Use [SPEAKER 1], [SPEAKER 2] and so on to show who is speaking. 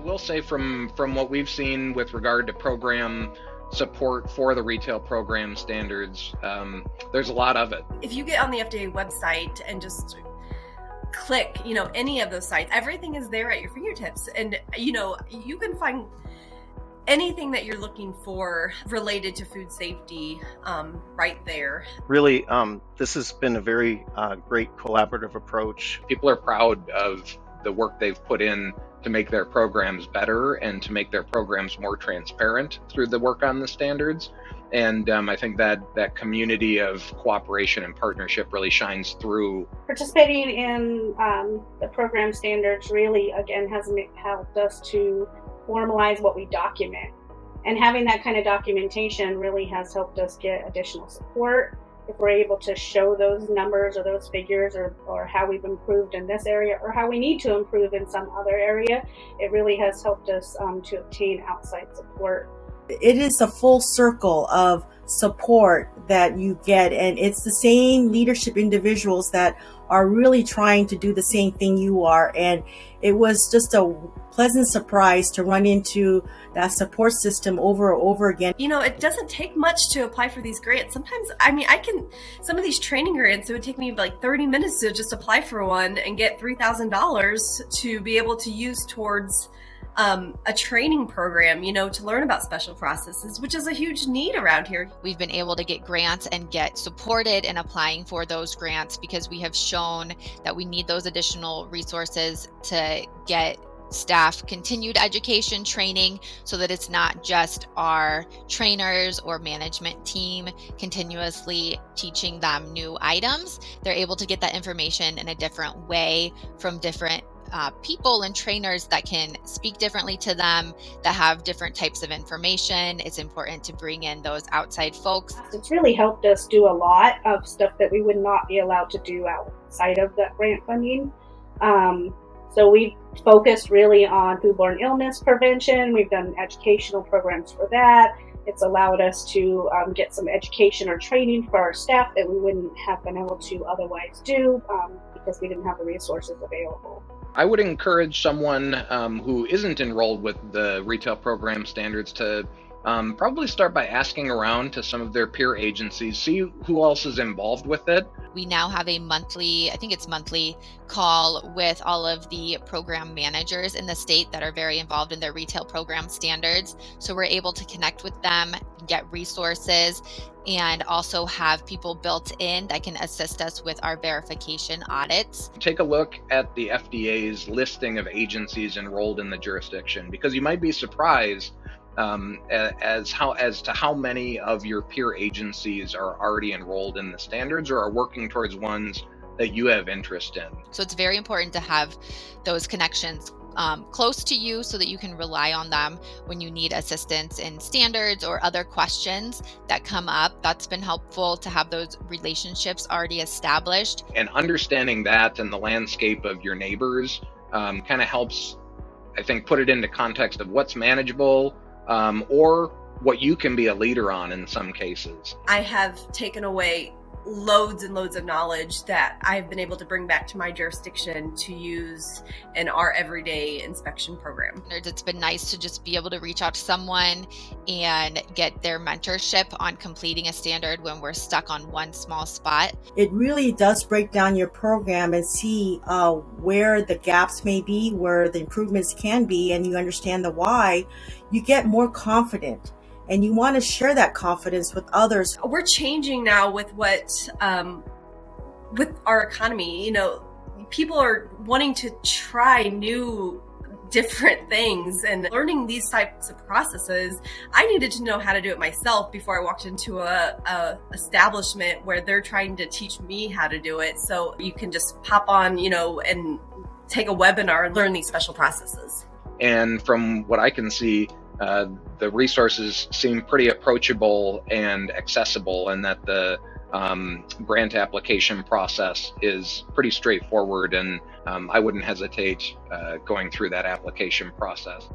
[SPEAKER 1] I will say from what we've seen with regard to program support for the retail program standards, there's a lot of it.
[SPEAKER 2] If you get on the FDA website and just click, any of those sites, everything is there at your fingertips. And, you can find anything that you're looking for related to food safety right there.
[SPEAKER 3] Really, this has been a very great collaborative approach.
[SPEAKER 1] People are proud of the work they've put in to make their programs better and to make their programs more transparent through the work on the standards. And I think that community of cooperation and partnership really shines through.
[SPEAKER 4] Participating in the program standards really, again, has helped us to formalize what we document. And having that kind of documentation really has helped us get additional support. If we're able to show those numbers or those figures or how we've improved in this area or how we need to improve in some other area, it really has helped us to obtain outside support.
[SPEAKER 5] It is a full circle of support that you get, and it's the same leadership individuals that are really trying to do the same thing you are. And it was just a pleasant surprise to run into that support system over and over again.
[SPEAKER 2] It doesn't take much to apply for these grants. Sometimes, some of these training grants, it would take me like 30 minutes to just apply for one and get $3,000 to be able to use towards a training program, to learn about special processes, which is a huge need around here.
[SPEAKER 6] We've been able to get grants and get supported in applying for those grants because we have shown that we need those additional resources to get staff continued education training so that it's not just our trainers or management team continuously teaching them new items. They're able to get that information in a different way from different people and trainers that can speak differently to them, that have different types of information. It's important to bring in those outside folks.
[SPEAKER 4] It's really helped us do a lot of stuff that we would not be allowed to do outside of that grant funding. So we've focused really on foodborne illness prevention. We've done educational programs for that. It's allowed us to get some education or training for our staff that we wouldn't have been able to otherwise do because we didn't have the resources available.
[SPEAKER 1] I would encourage someone who isn't enrolled with the retail program standards to probably start by asking around to some of their peer agencies, see who else is involved with it.
[SPEAKER 6] We now have a monthly call with all of the program managers in the state that are very involved in their retail program standards. So we're able to connect with them, get resources, and also have people built in that can assist us with our verification audits.
[SPEAKER 1] Take a look at the FDA's listing of agencies enrolled in the jurisdiction, because you might be surprised as to how many of your peer agencies are already enrolled in the standards or are working towards ones that you have interest in.
[SPEAKER 6] So it's very important to have those connections close to you so that you can rely on them when you need assistance in standards or other questions that come up. That's been helpful to have those relationships already established.
[SPEAKER 1] And understanding that and the landscape of your neighbors kind of helps, I think, put it into context of what's manageable or what you can be a leader on in some cases.
[SPEAKER 2] I have taken away loads and loads of knowledge that I've been able to bring back to my jurisdiction to use in our everyday inspection program.
[SPEAKER 6] It's been nice to just be able to reach out to someone and get their mentorship on completing a standard when we're stuck on one small spot.
[SPEAKER 5] It really does break down your program and see where the gaps may be, where the improvements can be, and you understand the why. You get more confident. And you want to share that confidence with others.
[SPEAKER 2] We're changing now with with our economy. People are wanting to try new, different things and learning these types of processes. I needed to know how to do it myself before I walked into a establishment where they're trying to teach me how to do it. So you can just pop on, and take a webinar and learn these special processes.
[SPEAKER 1] And from what I can see, the resources seem pretty approachable and accessible, and that the grant application process is pretty straightforward, and I wouldn't hesitate going through that application process.